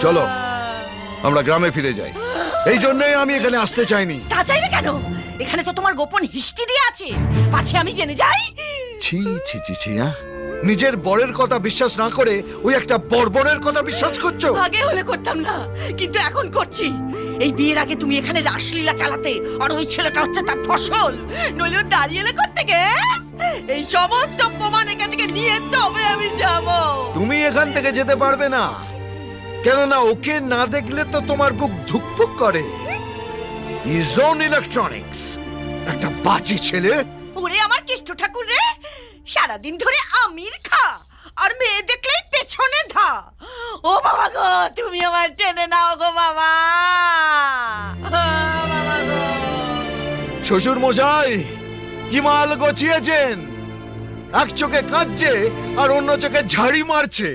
চলো আমরা গ্রামে ফিরে যাই। এই জন্যই আমি এখানে আসতে চাইনি। তা চাইবে কেন? এখানে তো তোমার গোপন হিস্ট্রি দিয়ে আছে, পাছে আমি জেনে যাই। ছি ছি ছি ছি, নিজের বরের কথা বিশ্বাস না করে ওই একটা বর্বরের কথা বিশ্বাস করছো? আগে হলে করতাম না, কিন্তু এখন করছি। এই বিয়ের আগে তুমি এখানে রাসলীলা চালাতে, আর ওই ছেলেটা হচ্ছে তার ফসল। নইলে ও দাঁড়িয়ে এলে করতে। এই সমস্ত প্রমাণ এখান থেকে নিয়ে তবে আমি যাব। তুমি এখান থেকে যেতে পারবে না, কেননা ওকে না দেখলে তো তোমার বুক ধুকপুক করে। ইজন ইলেকট্রনিক্স একটা বাজে ছেলে। ওরে আমার কেষ্ট ঠাকুর রে, সারাদিন ধরে আমির খা আর মেয়ে দেখলেই পেছনে ধা। ও বাবা গো, তুমি আমার টেনে নাও গো বাবা। বাবা গো। শ্বশুর মশাই কি মাল গছিয়েছেন? এক চোখে কাঁদছে আর অন্য চোখে ঝাড়ি মারছে।